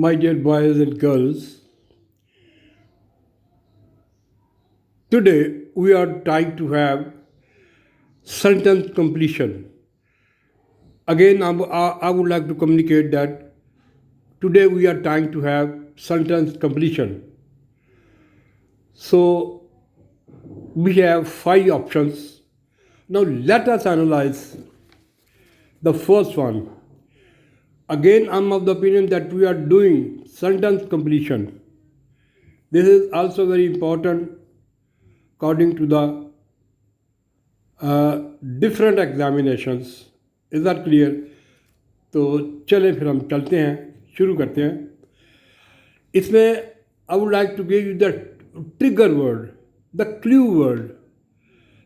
My dear boys and girls, today we are trying to have sentence completion. Again, I would like to communicate that today we are trying to have sentence completion. So we have five options. Now let us analyze the first one. Again, I'm of the opinion that we are doing sentence completion. This is also very important according to the different examinations. Is that clear? तो चलें फिर हम चलते हैं, शुरू करते हैं. इसमें I would like to give you the trigger word, the clue word,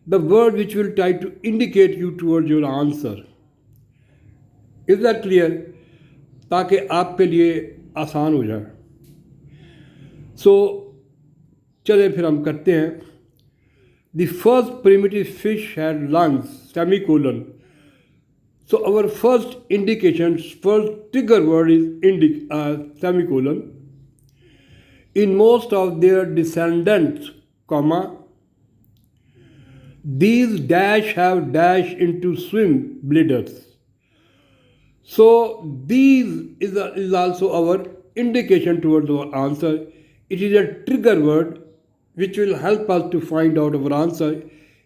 the word which will try to indicate you toward your answer. Is that clear? ताकि आपके लिए आसान हो जाए. सो चलें फिर हम करते हैं. The first primitive fish had lungs, semicolon. So our first indication, first trigger word is semicolon. In most of their descendants, comma, these dash have dash into swim bladders. So these is also our indication towards our answer. It is a trigger word which will help us to find out our answer.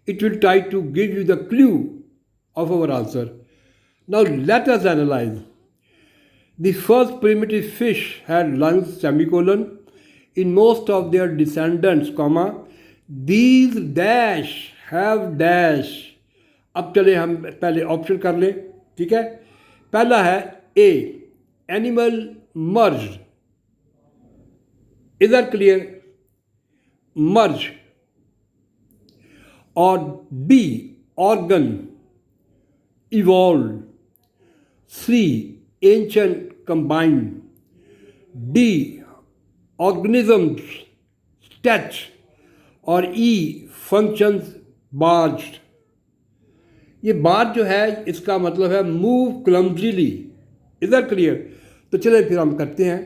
It will try to give you the clue of our answer. Now let us analyze. The first primitive fish had lungs, semicolon. In most of their descendants, comma, these dash have dash. अब चले हम पहले option कर लें. ठीक है. पहला है A, animal merge. Is that clear? merge. Or B, organ, evolved. C, ancient, combined. D, organisms, stretch. और E, functions, barged. ये बार्ज जो है इसका मतलब है मूव क्लमजीली. इधर क्लियर? तो चलिए फिर हम करते हैं.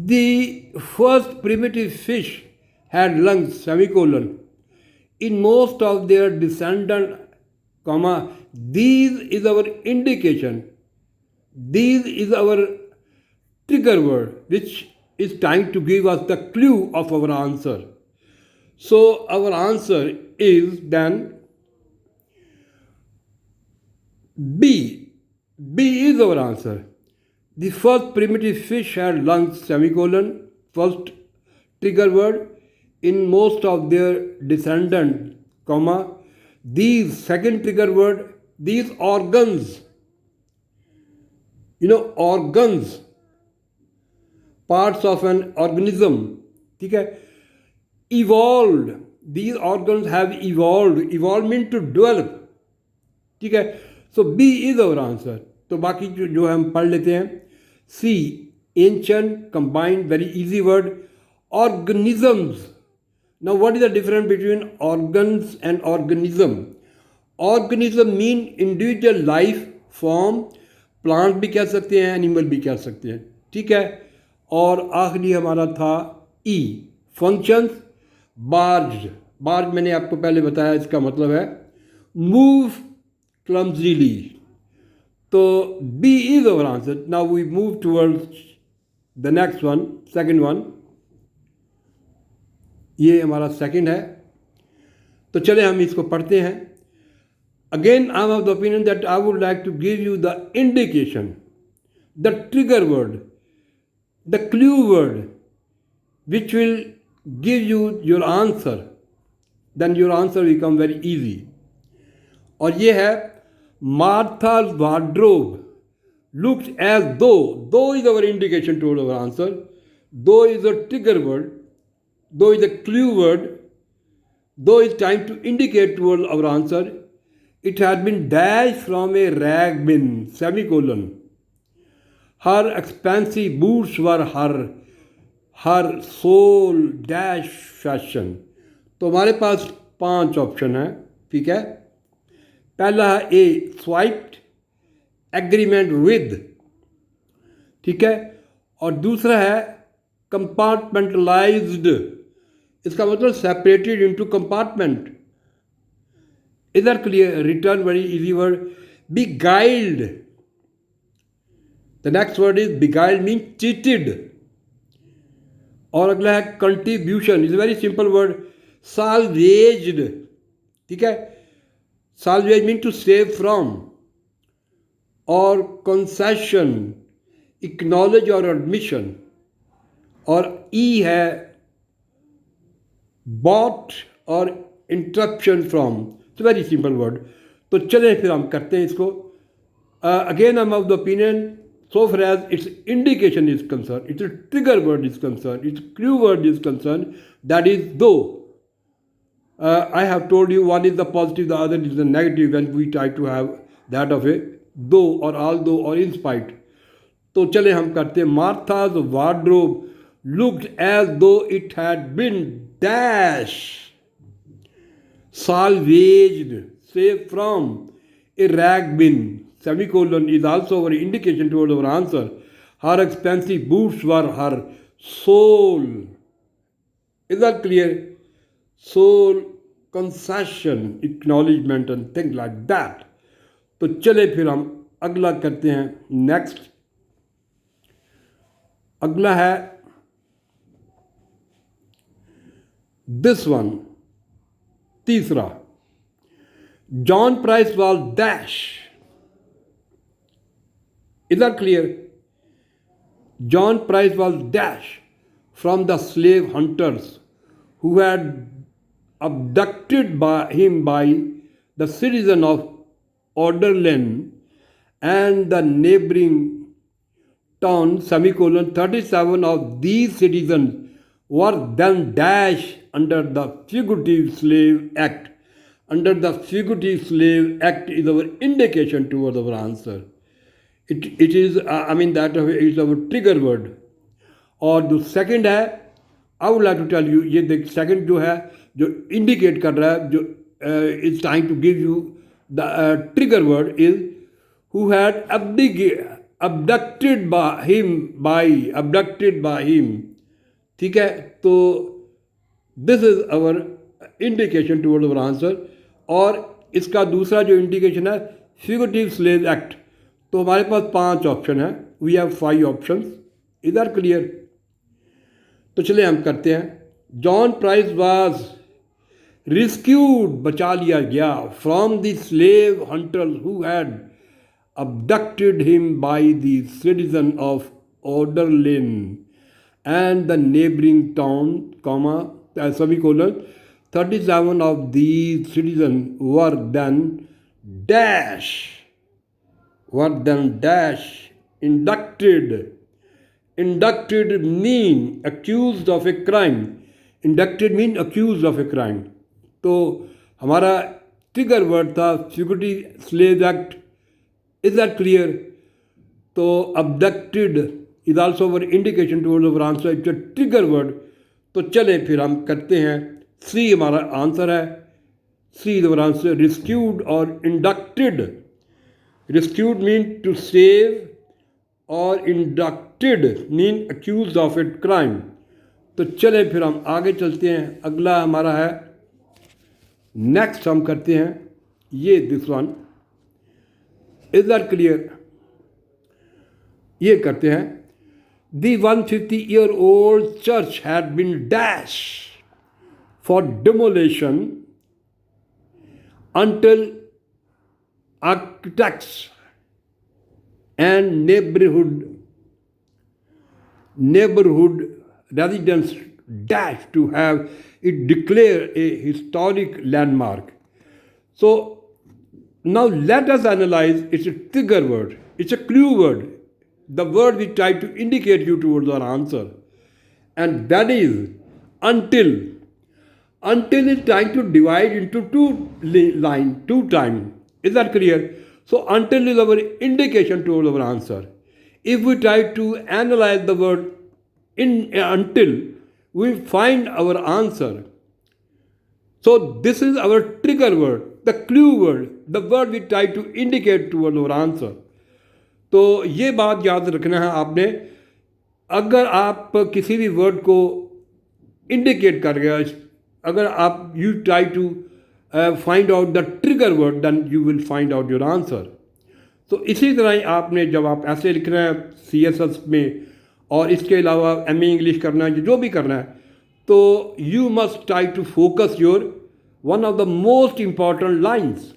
The first primitive fish had lungs, semicolon. In most of their descendant, comma, these is our indication. These is our trigger word, which is trying to give us the clue of our answer. So our answer is then B. B is our answer. The first primitive fish had lungs, semicolon, first trigger word. In most of their descendants, comma, these, second trigger word, these organs, organs, parts of an organism, ठीक है, evolved, these organs have evolved means to develop, ठीक है. So B is our answer. तो बाकी जो हम पढ़ लेते हैं. C, ancient, combined, very easy word. Organisms. Now what is the difference between organs and organism? Organism mean individual life form. Plant भी कह सकते हैं, एनिमल भी कह सकते हैं. ठीक है. और आखिरी हमारा था E, फंक्शंस. बार्ज मैंने आपको पहले बताया इसका मतलब है move क्लमजीली. So B is our answer. Now we move towards the next one, second one. ये हमारा सेकंड है. तो चले हम इसको पढ़ते हैं. Again, I am of the opinion that I would like to give you the indication, the trigger word, the clue word, which will give you your answer. Then your answer will become very easy. और ये है Martha's wardrobe looks as though is our indication toward our answer. Though is a trigger word, though is a clue word, though is trying to indicate toward our answer. It has been dashed from a rag bin, semicolon. Her expensive boots were her soul dash fashion. तो हमारे पास 5 option है. ठीक है. पहला है ए, swiped, agreement with. ठीक है. और दूसरा है कंपार्टमेंटलाइज्ड, इसका मतलब separated into compartment. Is that clear? Return very easy word. beguiled, the next word is beguiled means cheated. और अगला है contribution, is very simple word. Salvaged, ठीक है. Salvage mean to save from. और कंसेशन, इक्नॉलेज और admission. और E है bought और interruption from. It's very simple word. तो चलें फिर हम करते हैं इसको. Again I am of the opinion, so far as its indication is concerned, its trigger word is concerned, its clue word is concerned, that is though. I have told you one is the positive, the other is the negative, and we try to have that of a though or although or in spite. तो चले हम करते हैं. Martha's wardrobe looked as though it had been dash salvaged, saved from a rag bin. Semicolon is also our indication towards our answer. Her expensive boots were her soul. Is that clear? Soul, concession, acknowledgement and things like that. तो चले फिर हम अगला करते हैं. Next अगला है this one, तीसरा. John price was dash. Is that clear? John Price was dash from the slave hunters who had abducted him by the citizen of Orderland and the neighboring town, semicolon. 37 of these citizens were then dash under the Fugitive Slave Act. Under the Fugitive Slave Act is our indication towards our answer. It is that is our trigger word. और जो second है, I would like to tell you, ये देख second जो है, जो indicate कर रहा है, जो is trying to give you the trigger word is who had abducted by him. ठीक है. तो this is our indication toward our answer. और इसका दूसरा जो इंडिकेशन है फ्यूगिटिव स्लेव एक्ट. तो हमारे पास 5 ऑप्शन है. We have 5 options. Is that clear? तो चलिए हम करते हैं. जॉन प्राइस वाज रिस्क्यूड, बचा लिया गया, from the slave hunters who had abducted him by the citizen of Orderland and the neighboring town, semicolon. 37 of these citizens were then inducted. Inducted mean accused of a crime. Inducted mean accused of a crime. तो हमारा trigger word था fugitive slave act. Is that clear? तो abducted is also our indication towards our answer. It's a trigger word. तो चले फिर हम करते हैं. C हमारा आंसर है. C is our answer. Rescued or inducted. Rescued mean to save और inducted mean accused of a crime. तो चले फिर हम आगे चलते हैं. अगला हमारा है, नेक्स्ट हम करते हैं ये this one. Is that clear? ये करते हैं. The 150-year-old church had been dashed for demolition until architects and neighborhood residents dashed to have it declared a historic landmark. So now let us analyze. It's a trigger word. It's a clue word. The word we try to indicate you towards our answer. And that is until. Until is trying to divide into two times. Is that clear? So until is our indication towards our answer. If we try to analyze the word until, we find our answer. So this is our trigger word, the clue word, the word we try to indicate towards our answer. तो ये बात याद रखना है आपने अगर आप किसी भी वर्ड को इंडिकेट कर गया, अगर आप you try to find out the trigger word, then you will find out your answer. तो इसी तरह ही आपने जब आप ऐसे लिख रहे हैं CSS में, और इसके अलावा MA इंग्लिश करना है, जो भी करना है, तो you must try to focus your one of the most important lines.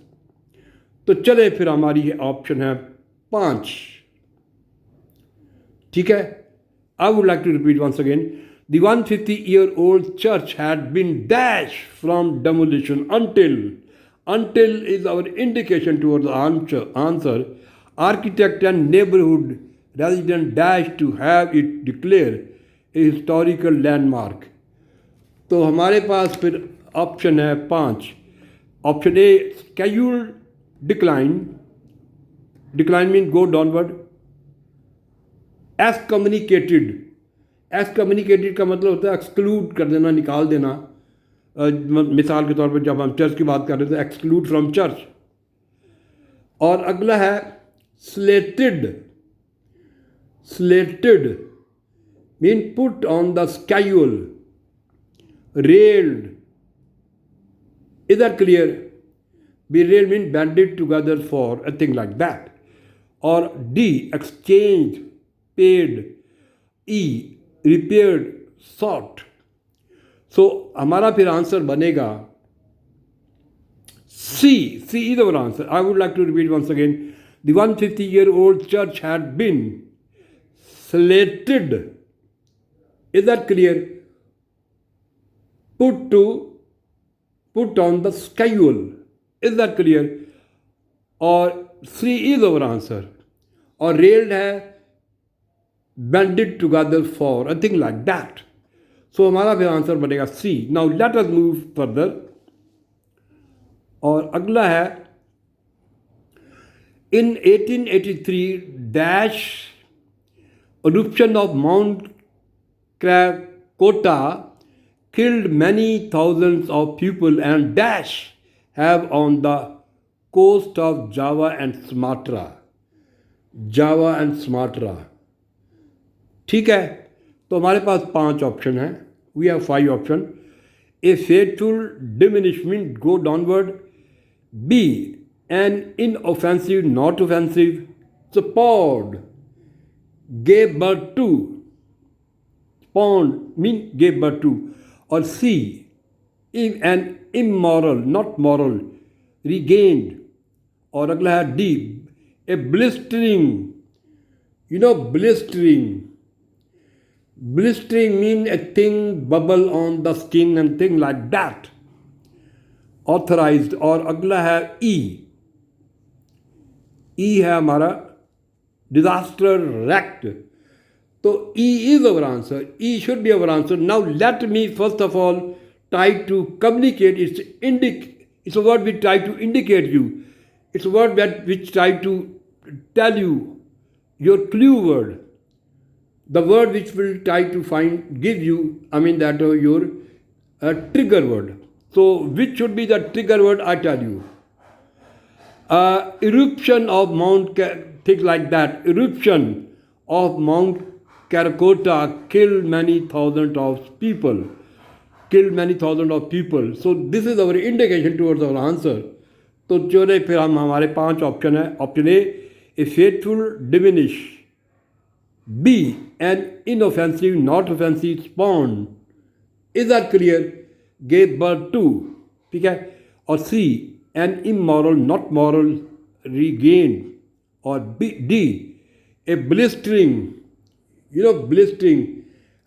तो चले फिर हमारी ऑप्शन है 5। ठीक है, I would like to repeat once again. The 150-year-old church had been dashed from demolition until is our indication towards the answer. Architect and neighborhood resident dashed to have it declared a historical landmark. तो हमारे पास फिर option है 5। Option ए, scheduled decline means go downward. Excommunicated का मतलब होता है exclude कर देना, निकाल देना। मिसाल के तौर पर जब हम चर्च की बात कर रहे थे, एक्सक्लूड फ्रॉम चर्च। और अगला है slated mean put on the schedule, railed, is that clear? B railed mean banded together for a thing like that. और D, exchange, paid. E, repaired, sought. So हमारा फिर आंसर बनेगा C is our answer. I would like to repeat once again. The 150-year-old church had been slated. Is that clear? Put on the schedule. Is that clear? और C is our answer. और railed है banded together for a thing like that. So हमारा फिर answer बनेगा C. Now let us move further. और अगला है in 1883 dash eruption of Mount Krakatoa killed many thousands of people and dash have on the coast of Java and Sumatra. ठीक है, तो हमारे पास 5 ऑप्शन हैं। We have 5 option. A fateful diminishment, go downward. B, an inoffensive, not offensive. Spawned, gave birth to, spawned mean gave birth to. और C, an immoral, not moral, regained. और अगला है D, a blistering, Blistering mean a thing bubble on the skin and thing like that. Authorized। और अगला है E है हमारा disaster wrecked। तो E is our answer. E should be our answer. Now let me first of all try to communicate. It's a word which try to indicate you. It's a word which try to tell you your clue word. The word which will try to give you, your trigger word. So which should be the trigger word? I tell you. Eruption of Mount, things like that. Eruption of Mount Krakatoa killed many thousands of people. So this is our indication towards our answer. तो चलिए फिर हमारे 5 option है। Option A faithful diminish. B, an inoffensive, not offensive spawn. Is that clear? Gave birth to. ठीक है। और C, an immoral, not moral, regained. और D, a blistering, blistering,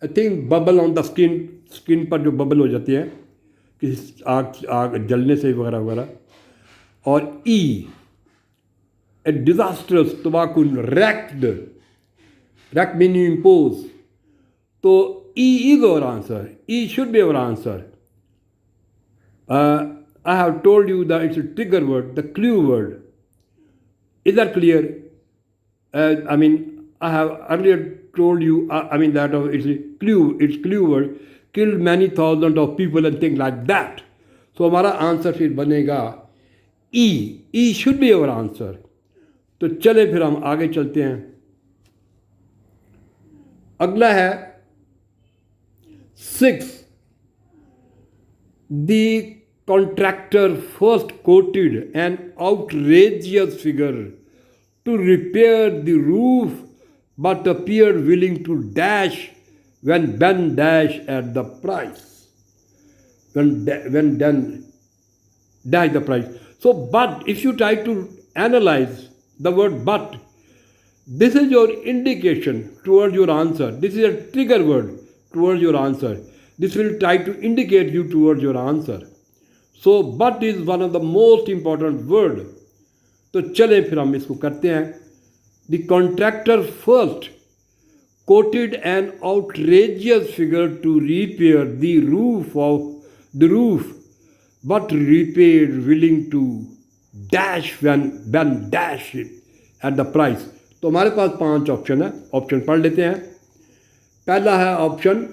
a thing bubble on the skin पर जो bubble हो जाती है किसी आग जलने से वगैरह वगैरह। और E, a disastrous, तबाहकुन, wrecked meaning impose. So E is our answer. E should be our answer. I have told you that it's a trigger word, the clue word. Is that clear? I have earlier told you, that it's a clue word, killed many thousands of people and things like that. So हमारा answer फिर बनेगा E. E should be our answer. तो चले फिर हम आगे चलते हैं। अगला है 6, the contractor first quoted an outrageous figure to repair the roof but appeared willing to dash when Ben dash at the price. When then dash the price. So, but if you try to analyze the word but, this is your indication towards your answer. This is a trigger word towards your answer. This will try to indicate you towards your answer. So, but is one of the most important word. तो चले फिर हम इसको करते हैं. The contractor first quoted an outrageous figure to repair the roof, but repaired willing to dash when dash it at the price. तो हमारे पास 5 ऑप्शन है. ऑप्शन पढ़ लेते हैं. पहला है ऑप्शन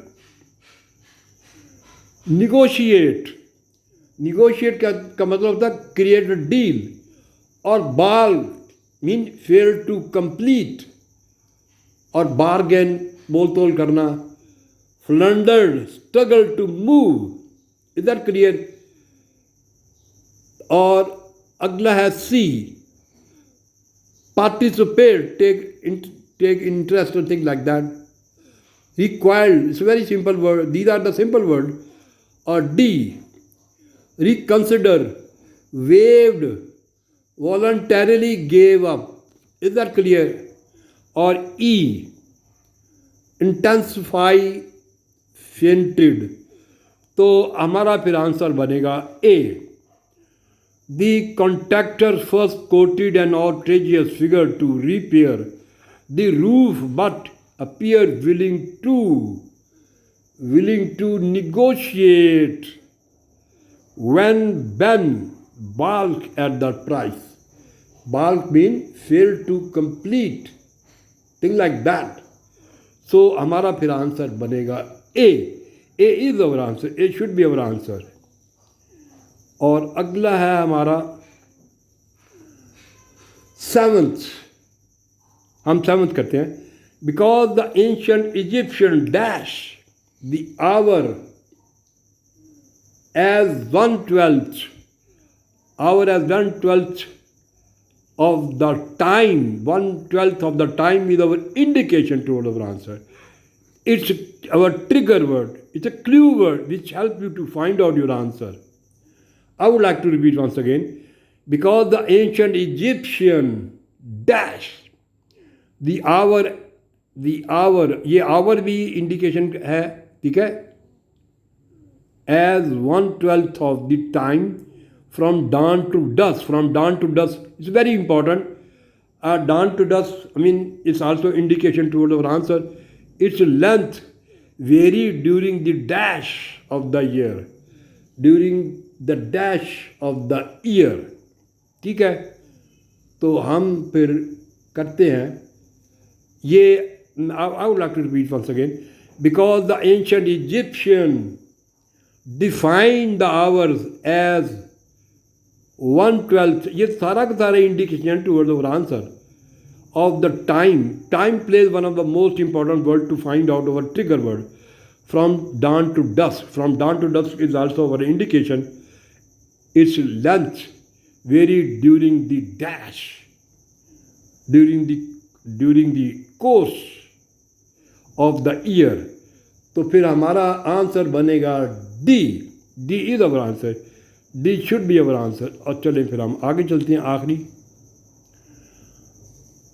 निगोशिएट. निगोशिएट का मतलब होता है क्रिएट अ डील. और balk mean fail to complete. और बारगेन बोल तोल करना. Floundered struggle to move. Is that clear. और अगला है सी participate, take interest or things like that. Required, it's a very simple word. These are the simple words. Or D, reconsider, waived, voluntarily gave up. Is that clear? Or E, intensify, fainted. तो हमारा फिर answer बनेगा ए. The contractor first quoted an outrageous figure to repair the roof but appeared willing to negotiate when Ben balked at the price. Balk means failed to complete. Thing like that. So हमारा फिर answer बनेगा ए. A is our answer. A should be our answer. और अगला है हमारा 7th. हम 7th करते हैं. Because the ancient Egyptian dash the hour as 1/12 hour as 1/12 of the time. 1/12 of the time is our indication toward our answer. It's our trigger word. It's a clue word which helps you to find out your answer. I would like to repeat once again. Because the ancient Egyptian dash the hour, ये hour भी indication है, ठीक है, as 1/12 of the time from dawn to dusk. From dawn to dusk, it's very important. Dawn to dusk, I mean, it's also indication toward our answer. Its length varied during the dash of the year. During the dash of the year. ठीक है. तो हम फिर करते हैं ये. I would like to repeat once again. Because the ancient Egyptian defined the hours as 1/12. ये सारा का सारा indication towards our answer of the time. Time plays one of the most important words to find out our trigger word. From dawn to dusk. From dawn to dusk is also our indication. Its length varied during the dash, during the course of the year. तो फिर हमारा answer बनेगा D. D is our answer. D should be our answer. और चलें फिर हम आगे चलते हैं.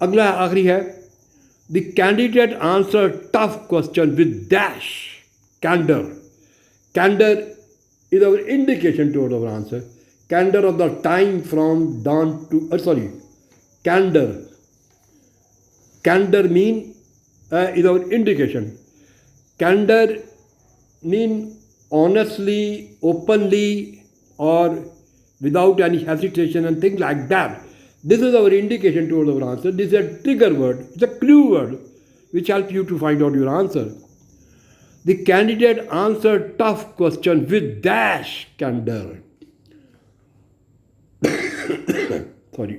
अगला आखिरी है. The candidate answer tough question with dash. Candour. Candour is our indication toward our answer. Candor of the time from dawn to candor. Candor mean is our indication. Candor mean honestly, openly, or without any hesitation and things like that. This is our indication toward our answer. This is a trigger word. It's a clue word which helps you to find out your answer. The candidate answered tough question with dash candor. Sorry.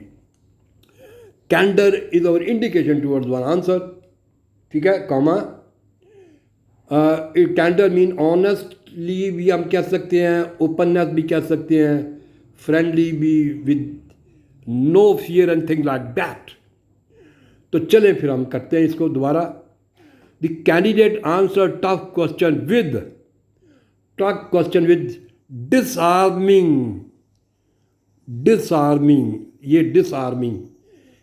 Candor is our indication towards one answer. ठीक है, comma. कैंडर mean honestly भी हम कह सकते हैं, openness भी कह सकते हैं, फ्रेंडली भी, with no fear and thing like that. तो चलें फिर हम करते हैं इसको दोबारा। The candidate answer tough question with disarming, disarming, ये disarming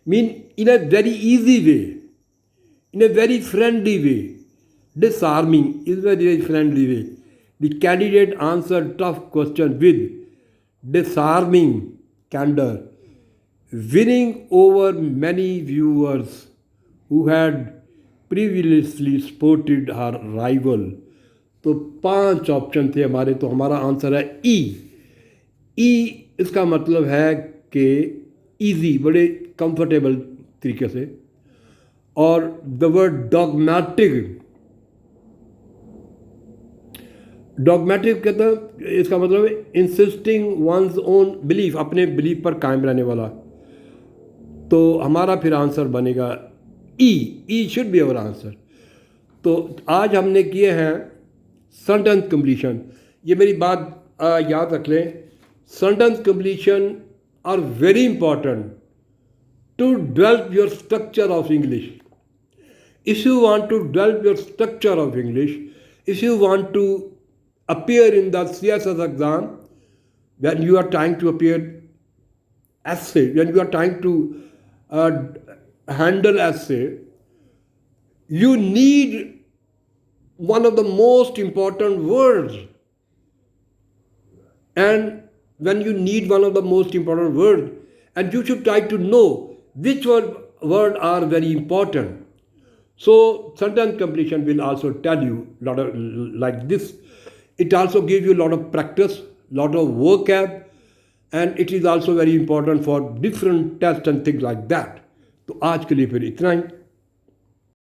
mean in a very easy way, in a very friendly way. Disarming is very, very friendly way. The candidate answered tough question with disarming candor, winning over many viewers who had previously supported her rival. तो 5 option थे हमारे, तो हमारा answer है ई। ई इसका मतलब है कि इजी, बड़े कंफर्टेबल तरीके से। और द वर्ड डॉगमेटिक, डॉगमेटिक कहते हैं, इसका मतलब है इंसिस्टिंग वंस ओन बिलीफ, अपने बिलीफ पर कायम रहने वाला। तो हमारा फिर आंसर बनेगा ई शुड बी अवर आंसर। तो आज हमने किए हैं सेंटेंस कंप्लीशन। ये मेरी बात याद रख लें, sentence completion are very important to develop your structure of English. If you want to develop your structure of English, if you want to appear in the CSS exam, when you are trying to appear essay, when you are trying to handle essay, you need one of the most important words. And when you need one of the most important words, and you should try to know which word are very important. So sentence completion will also tell you a lot of like this. It also gives you a lot of practice, lot of vocab, and it is also very important for different tests and things like that. तो आज के लिए फिर इतना ही।